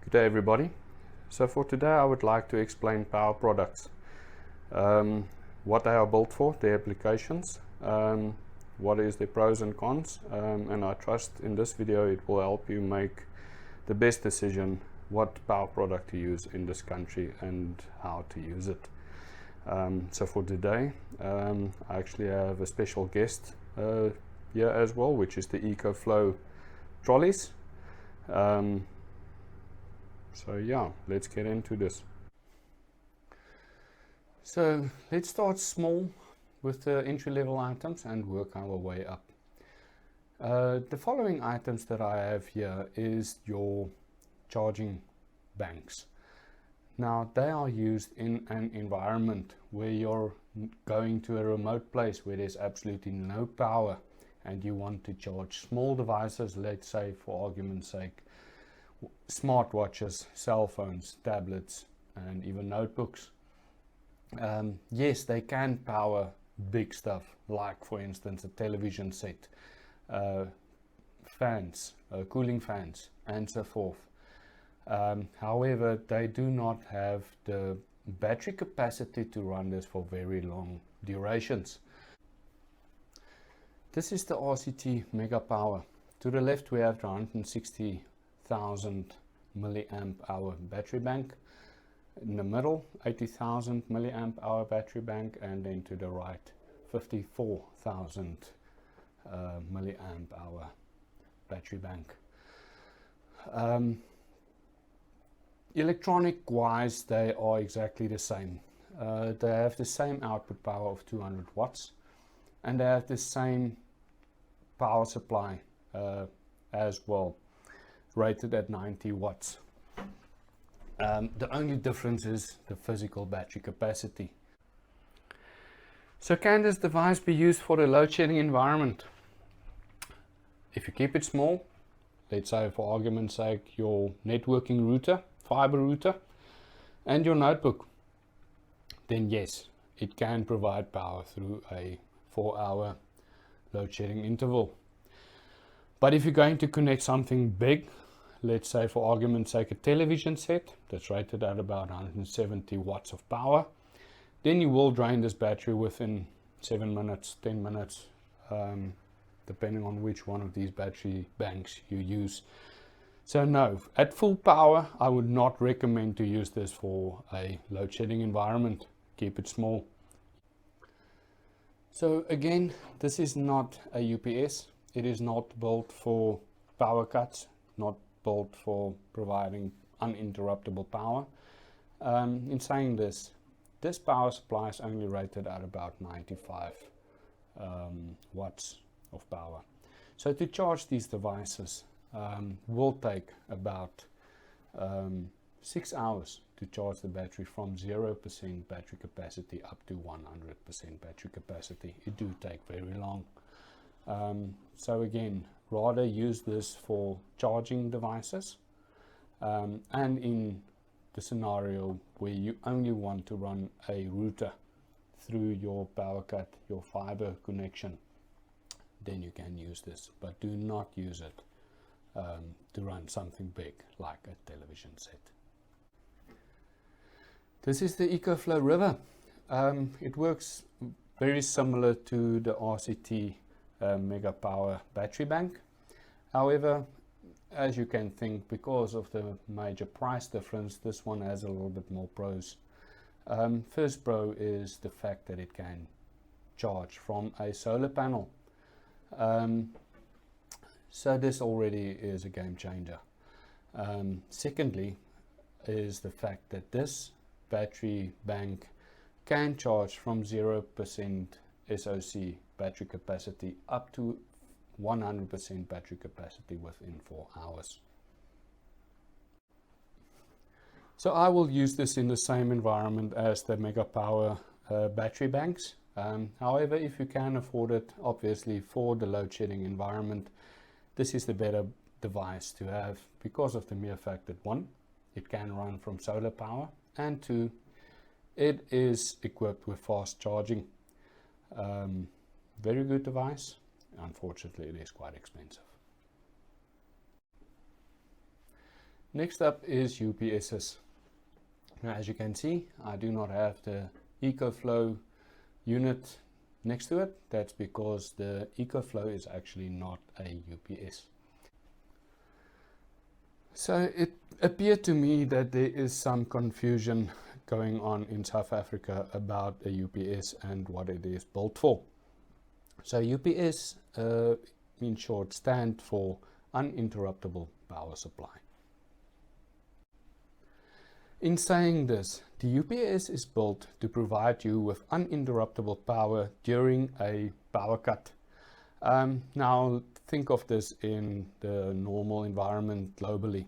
Good day everybody. So for today I would like to explain power products, what they are built for, their applications, what is their pros and cons, and I trust in this video it will help you make the best decision what power product to use in this country and how to use it. So for today I actually have a special guest here as well, which is the EcoFlow trolleys. So yeah, let's get into this. So let's start small with the entry-level items and work our way up. The following items that I have here is your charging banks. Now they are used in an environment where you're going to a remote place where there's absolutely no power and you want to charge small devices, let's say for argument's sake smartwatches, cell phones, tablets and even notebooks. Yes, they can power big stuff like for instance a television set, fans, cooling fans and so forth. However, they do not have the battery capacity to run this for very long durations. This is the RCT Mega Power. To the left we have the 160,000 milliamp hour battery bank. In the middle 80,000 milliamp hour battery bank, and then to the right 54,000 milliamp hour battery bank. Electronic wise they are exactly the same. They have the same output power of 200 watts and they have the same power supply as well, rated at 90 watts. The only difference is the physical battery capacity. So can this device be used for the load shedding environment? If you keep it small, let's say for argument's sake your networking router, fiber router and your notebook, then yes, it can provide power through a 4-hour load shedding interval. But if you're going to connect something big, let's say for argument's sake a television set that's rated at about 170 watts of power, then you will drain this battery within 7 minutes, 10 minutes, depending on which one of these battery banks you use. So no, at full power I would not recommend to use this for a load shedding environment. Keep it small. So again, this is not a UPS. It is not built for power cuts, not built for providing uninterruptible power. In saying this, this power supply is only rated at about 95 watts of power. So to charge these devices will take about 6 hours to charge the battery from 0% battery capacity up to 100% battery capacity. It do take very long. So again, rather use this for charging devices and in the scenario where you only want to run a router through your power cut, your fiber connection, then you can use this, but do not use it to run something big like a television set. This is the EcoFlow River. It works very similar to the RCT Mega Power battery bank. However, as you can think, because of the major price difference, this one has a little bit more pros. First pro is the fact that it can charge from a solar panel. So this already is a game changer. Secondly is the fact that this battery bank can charge from 0% SOC battery capacity up to 100% battery capacity within 4 hours. So I will use this in the same environment as the Mega Power battery banks. However, if you can afford it, obviously for the load shedding environment, this is the better device to have because of the mere fact that 1, it can run from solar power, and 2, it is equipped with fast charging. Very good device. Unfortunately, it is quite expensive. Next up is UPSs. Now, as you can see, I do not have the EcoFlow unit next to it. That's because the EcoFlow is actually not a UPS. So it appeared to me that there is some confusion going on in South Africa about a UPS and what it is built for. So UPS, in short, stand for uninterruptible power supply. In saying this, the UPS is built to provide you with uninterruptible power during a power cut. Now think of this in the normal environment globally.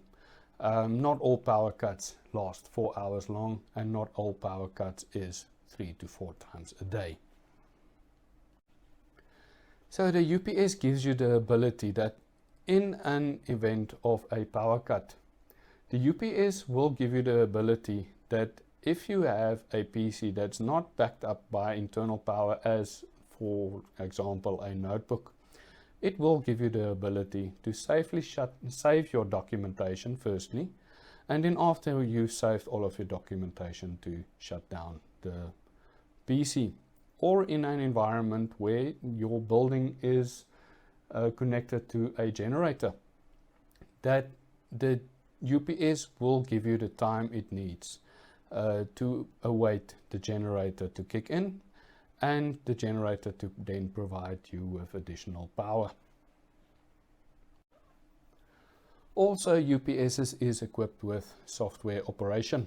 Not all power cuts last 4 hours long, and not all power cuts is 3 to 4 times a day. So the UPS gives you the ability that in an event of a power cut, the UPS will give you the ability that if you have a PC that's not backed up by internal power, as for example a notebook, it will give you the ability to safely save your documentation firstly, and then after you've saved all of your documentation, to shut down the PC. Or in an environment where your building is connected to a generator, that the UPS will give you the time it needs to await the generator to kick in, and the generator to then provide you with additional power. Also, UPSs is equipped with software operation,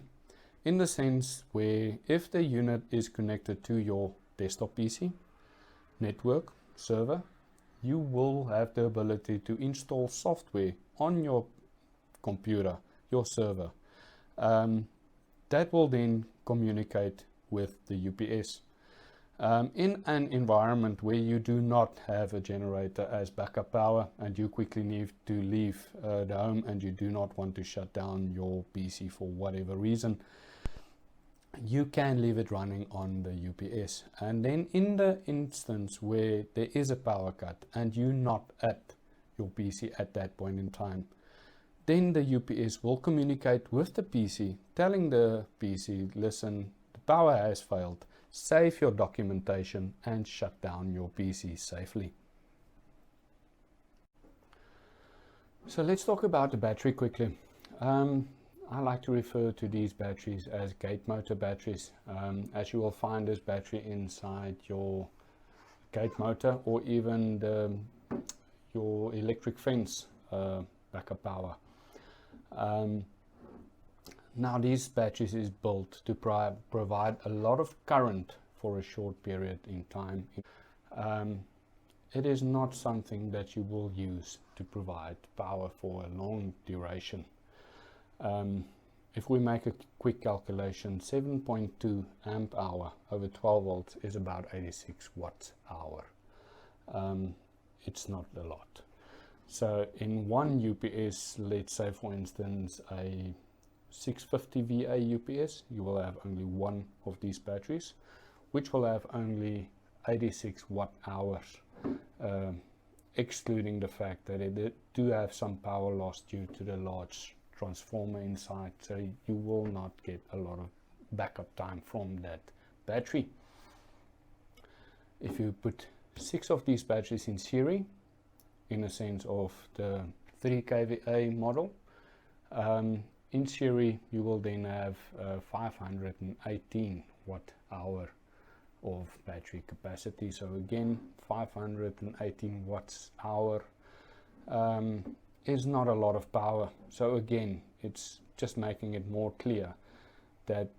in the sense where if the unit is connected to your desktop PC, network, server, you will have the ability to install software on your computer, your server, that will then communicate with the UPS. In an environment where you do not have a generator as backup power, and you quickly need to leave the home, and you do not want to shut down your PC for whatever reason, you can leave it running on the UPS. And then in the instance where there is a power cut and you're not at your PC at that point in time, then the UPS will communicate with the PC, telling the PC, listen, the power has failed, save your documentation and shut down your PC safely. So let's talk about the battery quickly. I like to refer to these batteries as gate motor batteries, as you will find this battery inside your gate motor, or even your electric fence backup power. Now these batteries is built to provide a lot of current for a short period in time. It is not something that you will use to provide power for a long duration. If we make a quick calculation, 7.2 amp hour over 12 volts is about 86 watts hour. It's not a lot. So in one UPS, let's say for instance a 650 VA UPS, you will have only one of these batteries, which will have only 86 watt hours, excluding the fact that it do have some power loss due to the large transformer inside, so you will not get a lot of backup time from that battery. If you put 6 of these batteries in series, in a sense of the 3 kVA model, in series you will then have 518 watt hour of battery capacity. So again, 518 watts hour is not a lot of power. So again, it's just making it more clear that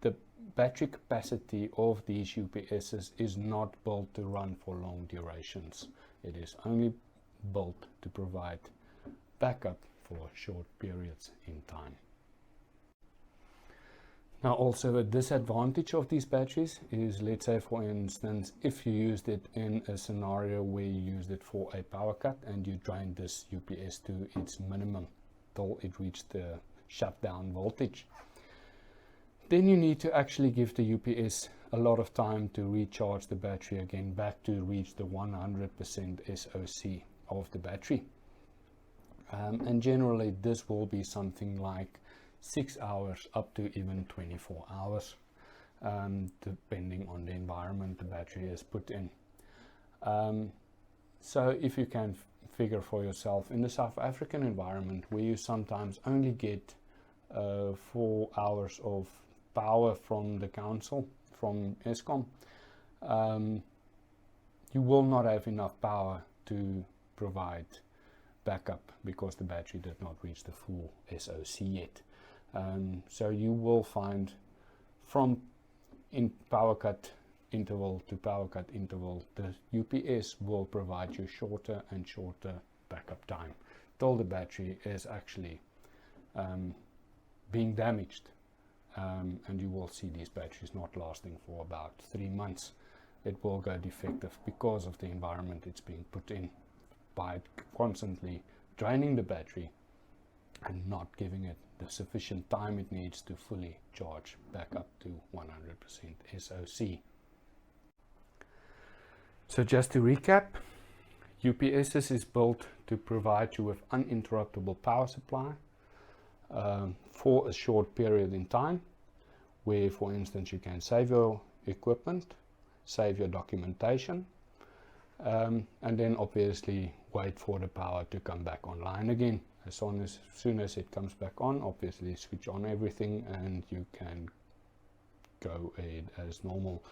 the battery capacity of these UPSs is not built to run for long durations. It is only built to provide backup for short periods in time. Now also a disadvantage of these batteries is, let's say for instance, if you used it in a scenario where you used it for a power cut and you drained this UPS to its minimum till it reached the shutdown voltage, then you need to actually give the UPS a lot of time to recharge the battery again back to reach the 100% SOC of the battery. And generally this will be something like 6 hours up to even 24 hours, depending on the environment the battery is put in. So if you can figure for yourself, in the South African environment, where you sometimes only get 4 hours of power from the council, from Eskom, you will not have enough power to provide backup because the battery did not reach the full SOC yet. So you will find from in power cut interval to power cut interval, the UPS will provide you shorter and shorter backup time till the battery is actually being damaged, and you will see these batteries not lasting for about 3 months. It will go defective because of the environment it's being put in, by constantly draining the battery and not giving it the sufficient time it needs to fully charge back up to 100% SOC. So just to recap, UPSs is built to provide you with uninterruptible power supply for a short period in time, where, for instance, you can save your equipment, save your documentation, and then obviously wait for the power to come back online again. As soon as it comes back on, obviously switch on everything and you can go ahead as normal.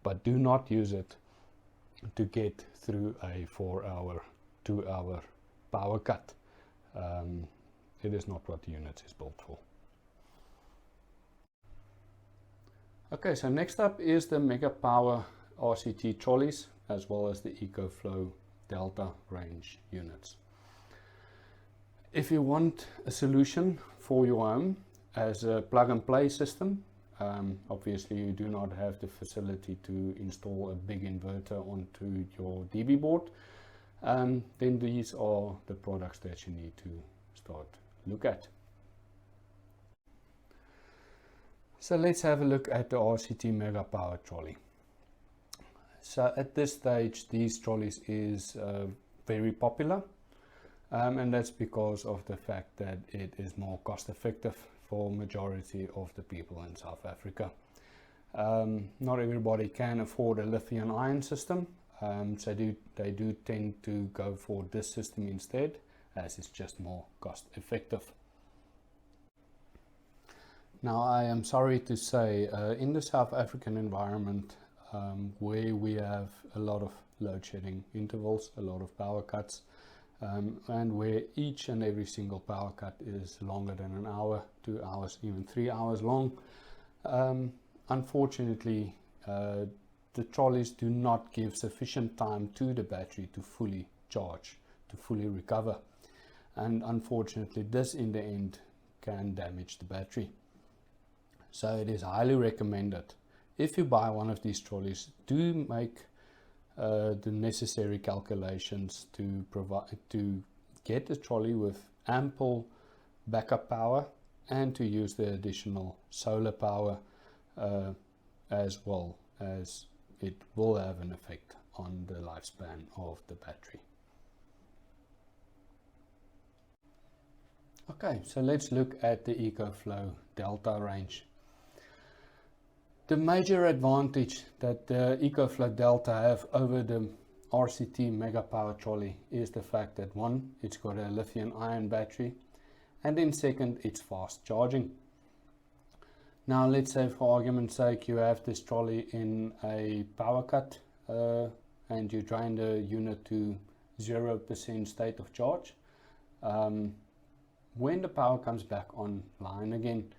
But do not use it to get through a 4-hour, 2-hour power cut. It is not what the unit is built for. Okay, so next up is the Mega Power RCT trolleys, as well as the EcoFlow Delta range units. If you want a solution for your home as a plug-and-play system, obviously you do not have the facility to install a big inverter onto your DB board, then these are the products that you need to start look at. So let's have a look at the RCT Mega Power trolley. So at this stage, these trolleys is very popular, and that's because of the fact that it is more cost effective for majority of the people in South Africa. Not everybody can afford a lithium-ion system, so they do tend to go for this system instead, as it's just more cost effective. Now, I am sorry to say, in the South African environment, where we have a lot of load shedding intervals, a lot of power cuts, and where each and every single power cut is longer than an hour, 2 hours, even 3 hours long, unfortunately, the trolleys do not give sufficient time to the battery to fully charge, to fully recover. And unfortunately, this in the end can damage the battery. So it is highly recommended, if you buy one of these trolleys, do make the necessary calculations to get a trolley with ample backup power, and to use the additional solar power, as well, as it will have an effect on the lifespan of the battery. Okay, so let's look at the EcoFlow Delta range. The major advantage that the EcoFlow Delta have over the RCT Mega Power trolley is the fact that, one, it's got a lithium-ion battery, and then second, it's fast charging. Now let's say, for argument's sake, you have this trolley in a power cut and you drain the unit to 0% state of charge. When the power comes back online again,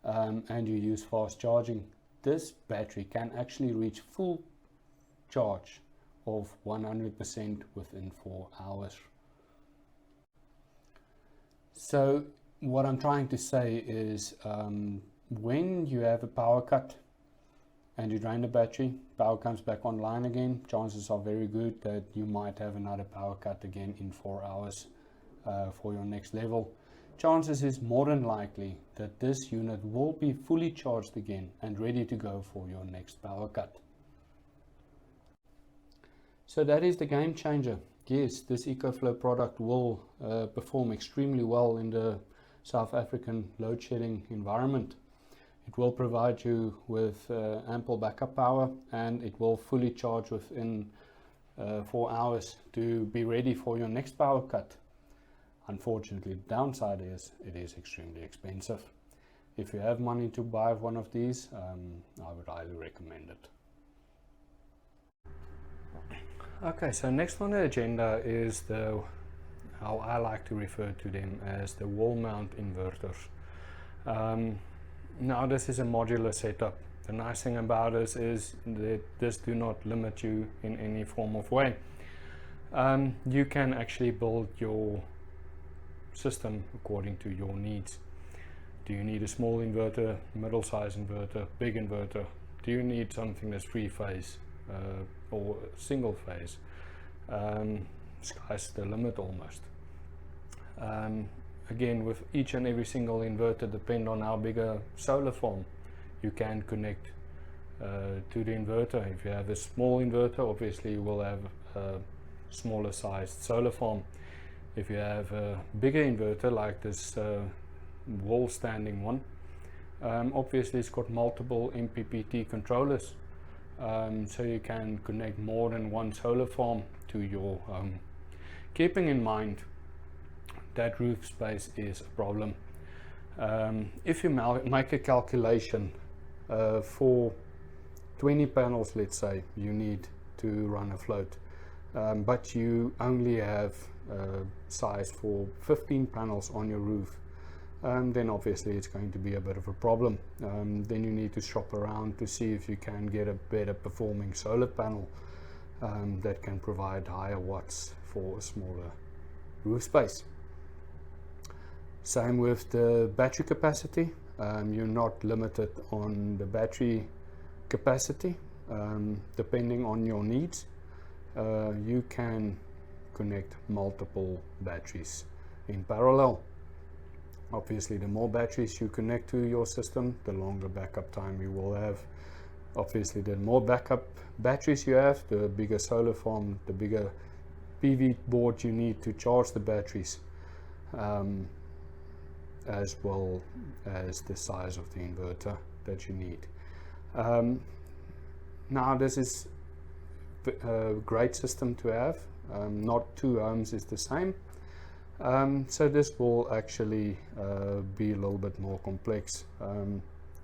and you use fast charging, this battery can actually reach full charge of 100% within 4 hours. So what I'm trying to say is, when you have a power cut and you drain the battery, power comes back online again, chances are very good that you might have another power cut again in 4 hours for your next level. Chances is more than likely that this unit will be fully charged again and ready to go for your next power cut. So that is the game changer. yes, this EcoFlow product will perform extremely well in the South African load shedding environment. It will provide you with ample backup power, and it will fully charge within 4 hours to be ready for your next power cut. Unfortunately, the downside is it is extremely expensive. If you have money to buy one of these, I would highly recommend it. Okay, so next on the agenda is how I like to refer to them as the wall mount inverters. Now this is a modular setup. The nice thing about this is that this do not limit you in any form of way. You can actually build your system according to your needs. Do you need a small inverter, middle-size inverter, big inverter? Do you need something that's three-phase or single phase? Sky's the limit almost. Again, with each and every single inverter, depend on how big a solar farm you can connect to the inverter. If you have a small inverter, obviously you will have a smaller sized solar farm. If you have a bigger inverter like this wall standing one, obviously it's got multiple MPPT controllers, so you can connect more than one solar farm to your home. Keeping in mind that roof space is a problem. If you make a calculation for 20 panels, let's say, you need to run a float, but you only have size for 15 panels on your roof, then obviously it's going to be a bit of a problem. Then you need to shop around to see if you can get a better performing solar panel that can provide higher watts for a smaller roof space. Same with the battery capacity. You're not limited on the battery capacity. Depending on your needs, you can connect multiple batteries in parallel. Obviously, the more batteries you connect to your system, the longer backup time you will have. Obviously, the more backup batteries you have, the bigger solar farm, the bigger PV board you need to charge the batteries, as well as the size of the inverter that you need. Now this is a great system to have. Not two homes is the same, so this will actually be a little bit more complex.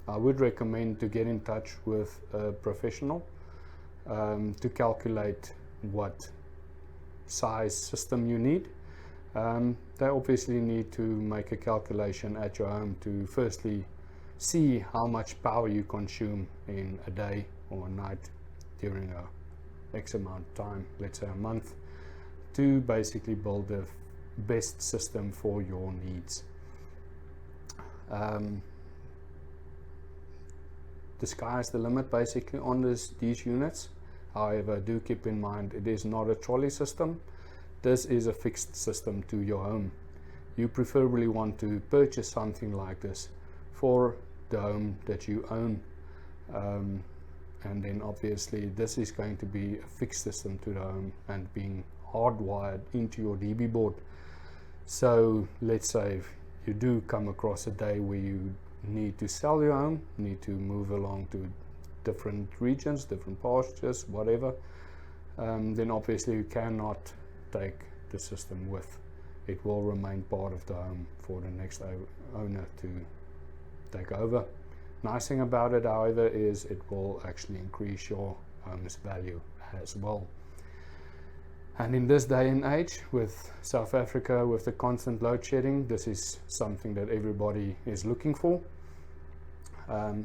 I would recommend to get in touch with a professional to calculate what size system you need. They obviously need to make a calculation at your home to firstly see how much power you consume in a day or a night during a X amount of time, let's say a month, to basically build the best system for your needs. The sky is the limit basically on these units. However, do keep in mind it is not a trolley system. This is a fixed system to your home. You preferably want to purchase something like this for the home that you own, and then obviously this is going to be a fixed system to the home and being hardwired into your DB board. So let's say if you do come across a day where you need to sell your home, need to move along to different regions, different pastures, whatever, then obviously you cannot take the system with. It will remain part of the home for the next owner to take over. Nice thing about it, however, is it will actually increase your home's value as well. And in this day and age, with South Africa, with the constant load shedding, this is something that everybody is looking for.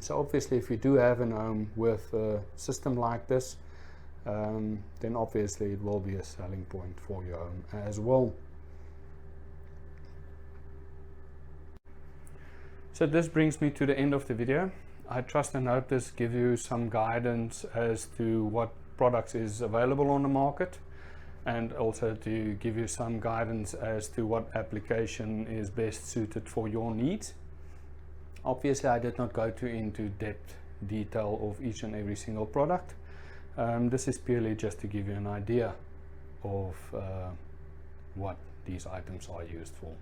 So obviously, if you do have an home with a system like this, then obviously it will be a selling point for your home as well. So this brings me to the end of the video. I trust and hope this gives you some guidance as to what products is available on the market, and also to give you some guidance as to what application is best suited for your needs. Obviously, I did not go into depth detail of each and every single product. This is purely just to give you an idea. of what these items are used for.